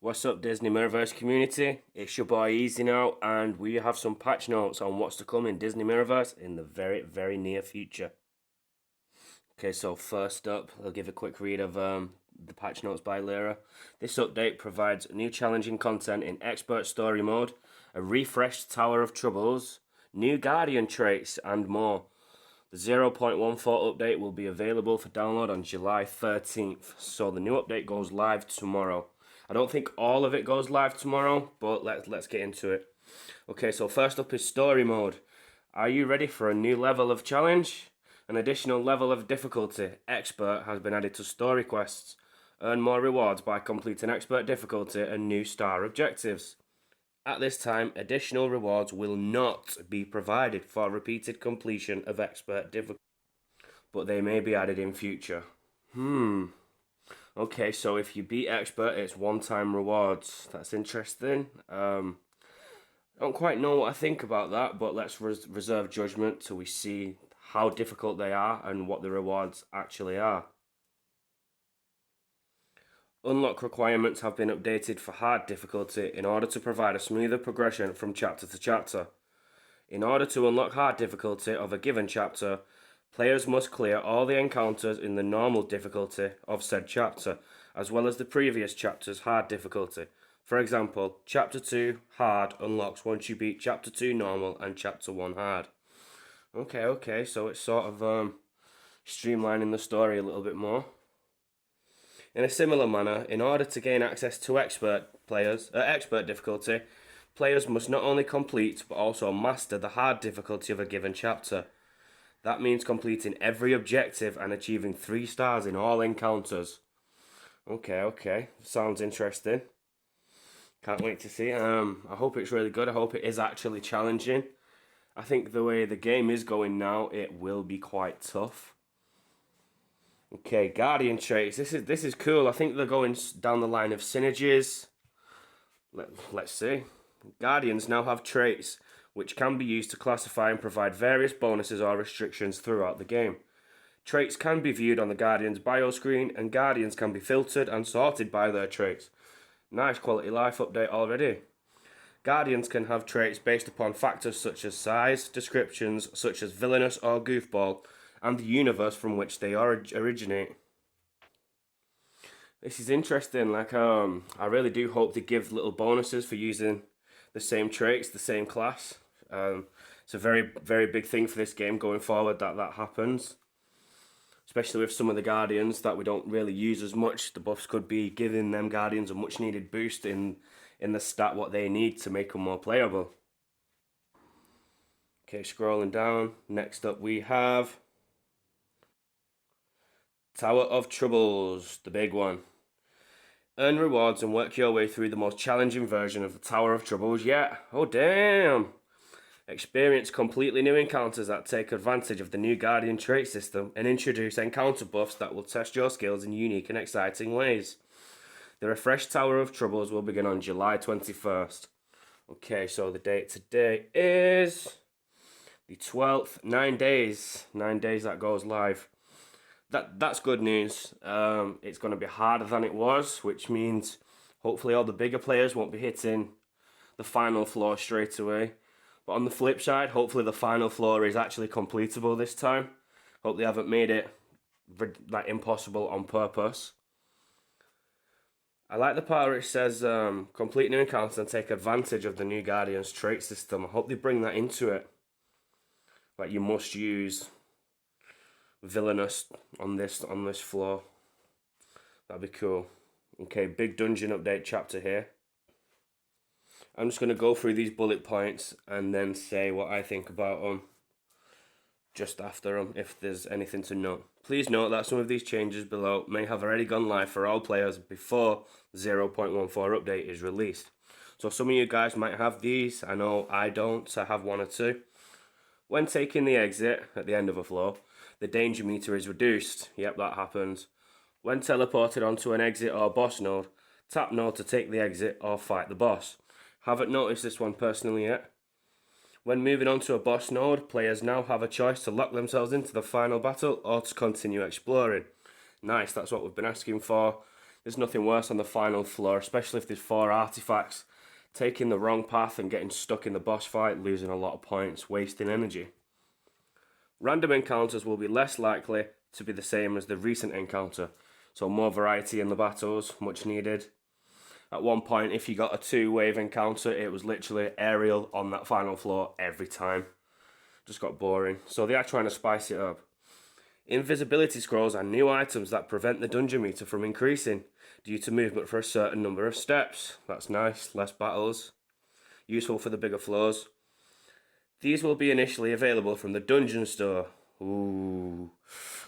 What's up, Disney Mirrorverse community? It's your boy Eeaassyynow, and we have some patch notes on what's to come in Disney Mirrorverse in the very near future. Okay, so first up, I'll give a quick read of the patch notes by Lyra. This update provides new challenging content in Expert Story Mode, a refreshed Tower of Troubles, new Guardian traits, and more. The 0.14 update will be available for download on July 13th, so the new update goes live tomorrow. I don't think all of it goes live tomorrow, but let's get into it. Okay, so first up is Story Mode. Are you ready for a new level of challenge? An additional level of difficulty, Expert, has been added to story quests. Earn more rewards by completing Expert difficulty and new star objectives. At this time, additional rewards will not be provided for repeated completion of Expert difficulty, but they may be added in future. Okay, so if you beat Expert, it's one-time rewards. That's interesting. I don't quite know what I think about that, but let's reserve judgment till we see how difficult they are and what the rewards actually are. Unlock requirements have been updated for hard difficulty in order to provide a smoother progression from chapter to chapter. In order to unlock hard difficulty of a given chapter, players must clear all the encounters in the normal difficulty of said chapter, as well as the previous chapter's hard difficulty. For example, Chapter 2 Hard unlocks once you beat Chapter 2 Normal and Chapter 1 Hard. Okay, so it's sort of streamlining the story a little bit more. In a similar manner, in order to gain access to expert difficulty, players must not only complete but also master the hard difficulty of a given chapter. That means completing every objective and achieving 3 stars in all encounters. Okay, sounds interesting. Can't wait to see. I hope it's really good. I hope it is actually challenging. I think the way the game is going now, it will be quite tough. Okay, Guardian traits. This is cool. I think they're going down the line of synergies. Let's see. Guardians now have traits which can be used to classify and provide various bonuses or restrictions throughout the game. Traits can be viewed on the Guardian's bio screen, and Guardians can be filtered and sorted by their traits. Nice quality life update already. Guardians can have traits based upon factors such as size, descriptions such as villainous or goofball, and the universe from which they originate. This is interesting. I really do hope they give little bonuses for using the same traits, the same class. It's a very big thing for this game going forward that happens. Especially with some of the Guardians that we don't really use as much. The buffs could be giving them Guardians a much needed boost in the stat what they need to make them more playable. Okay, scrolling down. Next up we have Tower of Troubles, the big one. Earn rewards and work your way through the most challenging version of the Tower of Troubles yet. Oh damn! Experience completely new encounters that take advantage of the new Guardian trait system and introduce encounter buffs that will test your skills in unique and exciting ways. The refreshed Tower of Troubles will begin on July 21st. Okay, so the date today is the 12th. 9 days. 9 days that goes live. That's good news. It's going to be harder than it was, which means hopefully all the bigger players won't be hitting the final floor straight away. But on the flip side, hopefully the final floor is actually completable this time. Hope they haven't made it like impossible on purpose. I like the part where it says complete new encounters and take advantage of the new Guardian's trait system. I hope they bring that into it. Like you must use villainous on this floor. That'd be cool. Okay, big dungeon update chapter here. I'm just going to go through these bullet points and then say what I think about them just after them, if there's anything to note. Please note that some of these changes below may have already gone live for all players before the 0.14 update is released. So some of you guys might have these. I know I don't, so I have 1 or 2. When taking the exit at the end of a floor, the danger meter is reduced. Yep, that happens. When teleported onto an exit or boss node, tap no to take the exit or fight the boss. Haven't noticed this one personally yet. When moving on to a boss node, players now have a choice to lock themselves into the final battle or to continue exploring. Nice, that's what we've been asking for. There's nothing worse on the final floor, especially if there's 4 artifacts. Taking the wrong path and getting stuck in the boss fight, losing a lot of points, wasting energy. Random encounters will be less likely to be the same as the recent encounter, so more variety in the battles, much needed. At one point, if you got a 2-wave encounter, it was literally aerial on that final floor every time. Just got boring, so they are trying to spice it up. Invisibility scrolls are new items that prevent the dungeon meter from increasing due to movement for a certain number of steps. That's nice, less battles. Useful for the bigger floors. These will be initially available from the dungeon store. Ooh,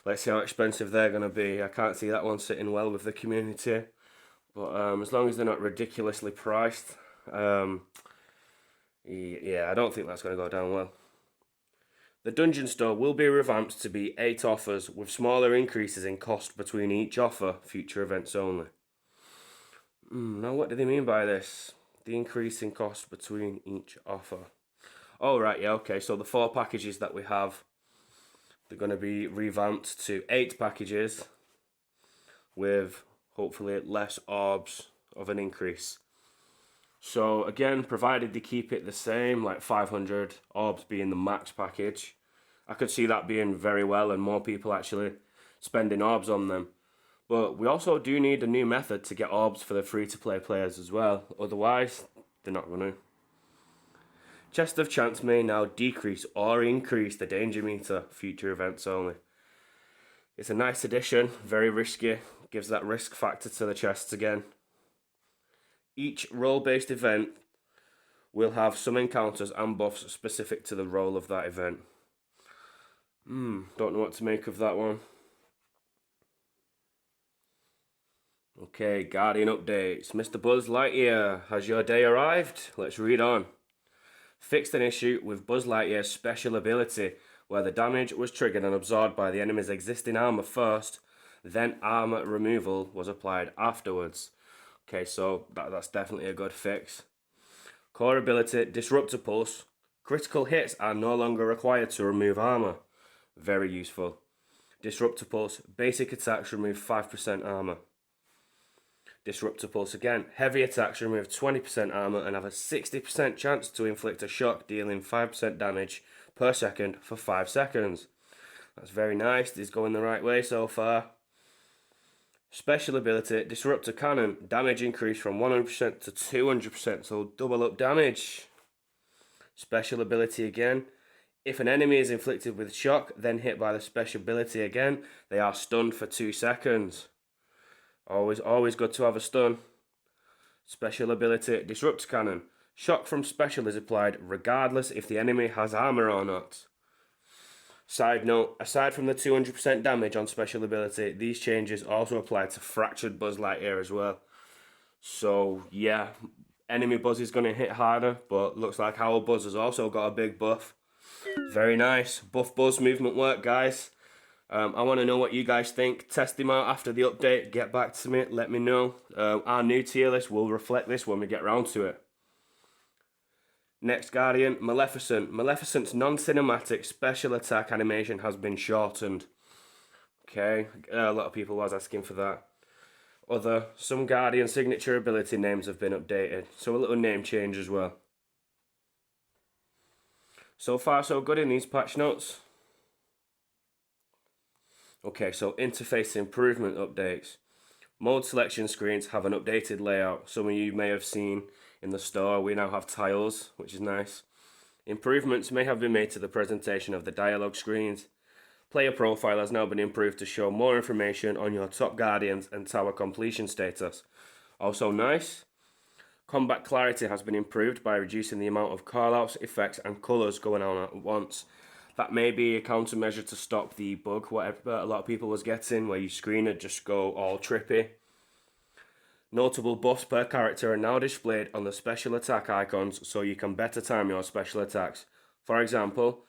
let's see how expensive they're going to be. I can't see that one sitting well with the community. But as long as they're not ridiculously priced, yeah, I don't think that's going to go down well. The dungeon store will be revamped to be 8 offers with smaller increases in cost between each offer, future events only. Now what do they mean by this? The increase in cost between each offer. Oh right, yeah, okay, so the 4 packages that we have, they're going to be revamped to 8 packages with hopefully less orbs of an increase. So again, provided they keep it the same, like 500 orbs being the max package, I could see that being very well and more people actually spending orbs on them. But we also do need a new method to get orbs for the free-to-play players as well, otherwise they're not going to. Chest of Chance may now decrease or increase the danger meter, future events only. It's a nice addition, very risky, gives that risk factor to the chests again. Each role-based event will have some encounters and buffs specific to the role of that event. Don't know what to make of that one. Okay, Guardian updates. Mr. Buzz Lightyear, has your day arrived? Let's read on. Fixed an issue with Buzz Lightyear's special ability, where the damage was triggered and absorbed by the enemy's existing armor first, then armor removal was applied afterwards. Okay, so that's definitely a good fix. Core ability, Disruptor Pulse. Critical hits are no longer required to remove armor. Very useful. Disruptor Pulse, basic attacks remove 5% armor. Disruptor Pulse again, heavy attacks remove 20% armor and have a 60% chance to inflict a shock, dealing 5% damage per second for 5 seconds. That's very nice, it's going the right way so far. Special ability, Disruptor Cannon, damage increase from 100% to 200%, so double up damage. Special ability again, if an enemy is inflicted with shock, then hit by the special ability again, they are stunned for 2 seconds. Always good to have a stun. Special ability, Disruptor Cannon, shock from special is applied regardless if the enemy has armor or not. Side note, aside from the 200% damage on special ability, these changes also apply to Fractured Buzz Lightyear as well. So yeah, enemy Buzz is going to hit harder, but looks like our Buzz has also got a big buff. Very nice. Buff Buzz movement work, guys. I want to know what you guys think. Test him out after the update. Get back to me. Let me know. Our new tier list will reflect this when we get round to it. Next Guardian, Maleficent. Maleficent's non-cinematic special attack animation has been shortened. Okay, a lot of people was asking for that. Some Guardian signature ability names have been updated, so a little name change as well. So far so good in these patch notes. Okay, so interface improvement updates. Mode selection screens have an updated layout. Some of you may have seen in the store, we now have tiles, which is nice. Improvements may have been made to the presentation of the dialogue screens. Player profile has now been improved to show more information on your top guardians and tower completion status. Also nice. Combat clarity has been improved by reducing the amount of callouts, effects and colours going on at once. That may be a countermeasure to stop the bug whatever a lot of people was getting, where your screen would just go all trippy. Notable buffs per character are now displayed on the special attack icons so you can better time your special attacks. For example,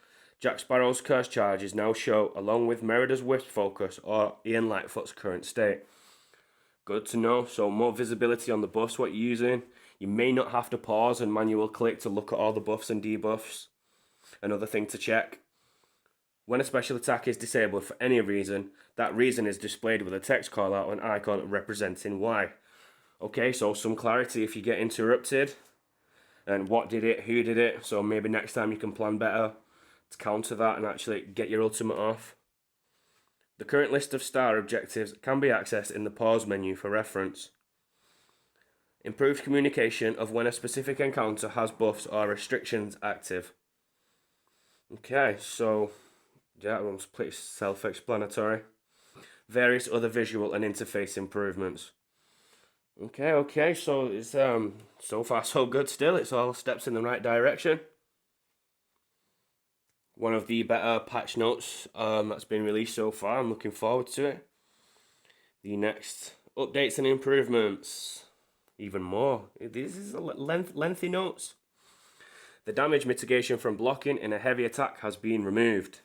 Jack Sparrow's Curse Charges now show along with Merida's Wisp Focus or Ian Lightfoot's current state. Good to know, so more visibility on the buffs what you're using. You may not have to pause and manual click to look at all the buffs and debuffs. Another thing to check. When a special attack is disabled for any reason, that reason is displayed with a text callout or an icon representing why. Okay, so some clarity if you get interrupted, and what did it, who did it, so maybe next time you can plan better to counter that and actually get your ultimate off. The current list of star objectives can be accessed in the pause menu for reference. Improved communication of when a specific encounter has buffs or restrictions active. Okay, so yeah, that one's pretty self-explanatory. Various other visual and interface improvements. Okay, so it's so far so good still. It's all steps in the right direction. One of the better patch notes that's been released so far. I'm looking forward to it. The next updates and improvements. Even more. This is lengthy notes. The damage mitigation from blocking in a heavy attack has been removed.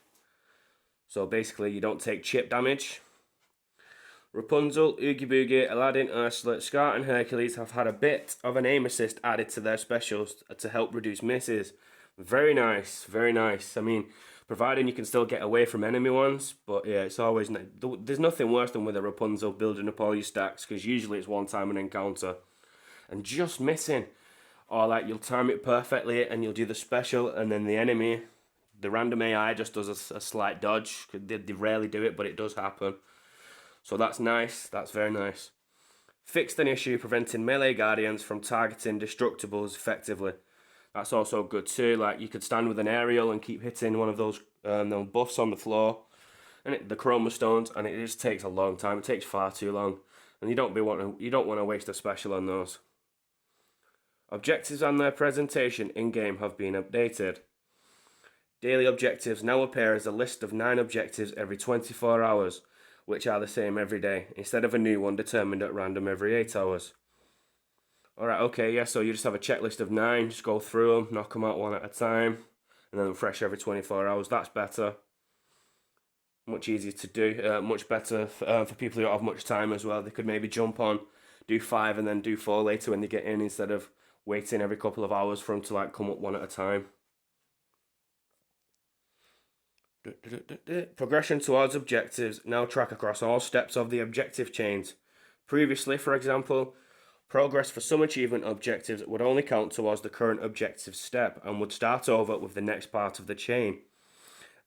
So basically you don't take chip damage. Rapunzel, Oogie Boogie, Aladdin, Ursula, Scar and Hercules have had a bit of an aim assist added to their specials to help reduce misses. Very nice, very nice. I mean, providing you can still get away from enemy ones, but yeah, it's always... There's nothing worse than with a Rapunzel building up all your stacks, because usually it's one time an encounter and just missing. Or like you'll time it perfectly and you'll do the special and then the enemy, the random AI just does a slight dodge. They rarely do it, but it does happen. So that's nice, that's very nice. Fixed an issue preventing melee guardians from targeting destructibles effectively. That's also good too. Like you could stand with an aerial and keep hitting one of those buffs on the floor, and the chroma stones, and it just takes a long time. It takes far too long, and you don't want to waste a special on those. Objectives and their presentation in-game have been updated. Daily objectives now appear as a list of 9 objectives every 24 hours, which are the same every day, instead of a new one determined at random every 8 hours. Alright, okay, yeah, so you just have a checklist of 9, just go through them, knock them out one at a time, and then refresh every 24 hours. That's better. Much easier to do, much better for people who don't have much time as well. They could maybe jump on, do 5 and then do 4 later when they get in, instead of waiting every couple of hours for them to like come up one at a time. Progression towards objectives now track across all steps of the objective chains. Previously, for example, progress for some achievement objectives would only count towards the current objective step and would start over with the next part of the chain.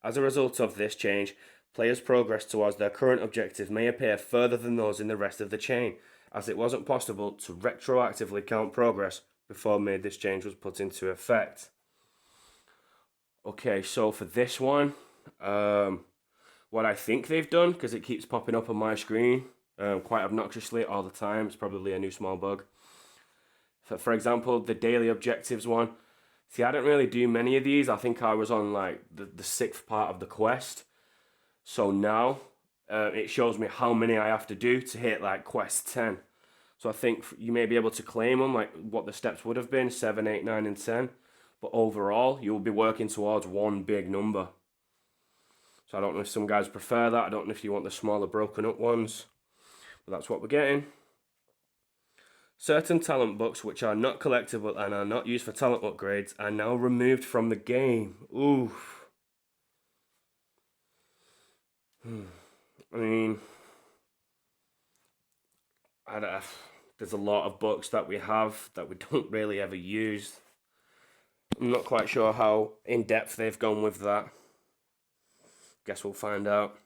As a result of this change, players' progress towards their current objective may appear further than those in the rest of the chain, as it wasn't possible to retroactively count progress before this change was put into effect. Okay, so for this one, what I think they've done, because it keeps popping up on my screen quite obnoxiously all the time, it's probably a new small bug. For example, the daily objectives one. See, I don't really do many of these. I think I was on like the 6th part of the quest. So now it shows me how many I have to do to hit like quest 10. So I think you may be able to claim them, like what the steps would have been, 7, 8, 9, and 10. But overall, you'll be working towards one big number. So I don't know if some guys prefer that. I don't know if you want the smaller broken up ones. But that's what we're getting. Certain talent books which are not collectible and are not used for talent upgrades are now removed from the game. Oof. I mean, there's a lot of books that we have that we don't really ever use. I'm not quite sure how in-depth they've gone with that. Guess we'll find out.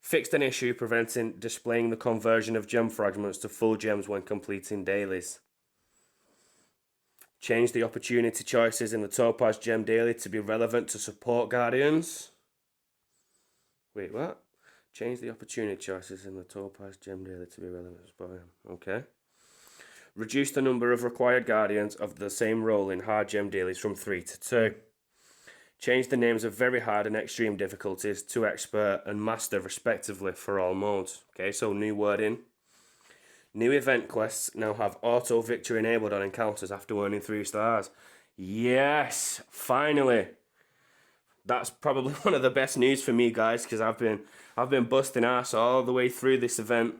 Fixed an issue preventing displaying the conversion of gem fragments to full gems when completing dailies. Changed the opportunity choices in the Topaz Gem Daily to be relevant to support guardians. Wait, what? Change the opportunity choices in the Topaz Gem Daily to be relevant to support. Okay. Reduce the number of required guardians of the same role in hard gem dailies from 3 to 2. Change the names of very hard and extreme difficulties to expert and master respectively for all modes. Okay, so new wording. New event quests now have auto victory enabled on encounters after earning 3 stars. Yes, finally. That's probably one of the best news for me, guys, because I've been busting ass all the way through this event,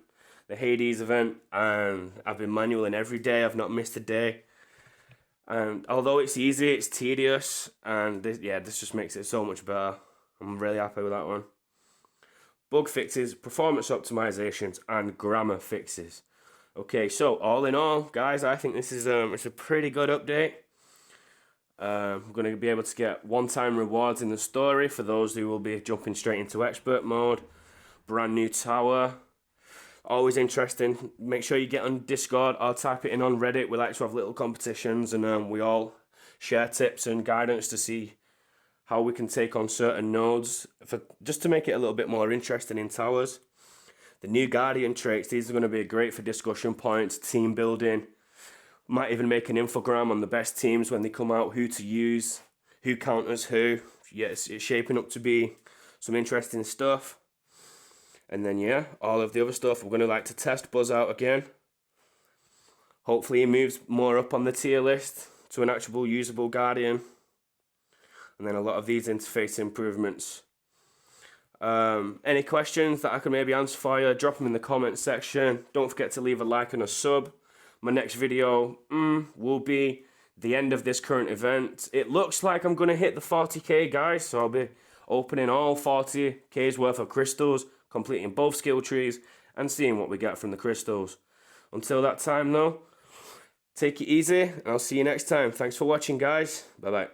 the Hades event, and I've been manualing every day. I've not missed a day. And although it's easy, it's tedious, and this just makes it so much better. I'm really happy with that one. Bug fixes, performance optimizations, and grammar fixes. Okay, so all in all, guys, I think this is it's a pretty good update. I'm going to be able to get one-time rewards in the story for those who will be jumping straight into expert mode. Brand new tower. Always interesting. Make sure you get on Discord. I'll type it in on Reddit. We like to have little competitions, and we all share tips and guidance to see how we can take on certain nodes, just to make it a little bit more interesting in towers. The new Guardian traits, these are going to be great for discussion points, team building. Might even make an infogram on the best teams when they come out, who to use, who counters who. Yes, it's shaping up to be some interesting stuff. And then yeah, all of the other stuff, we're going to like to test Buzz out again. Hopefully he moves more up on the tier list to an actual usable Guardian. And then a lot of these interface improvements. Any questions that I can maybe answer for you, drop them in the comments section. Don't forget to leave a like and a sub. My next video will be the end of this current event. It looks like I'm going to hit the 40k, guys, so I'll be opening all 40k's worth of crystals, completing both skill trees, and seeing what we get from the crystals. Until that time, though, take it easy, and I'll see you next time. Thanks for watching, guys. Bye-bye.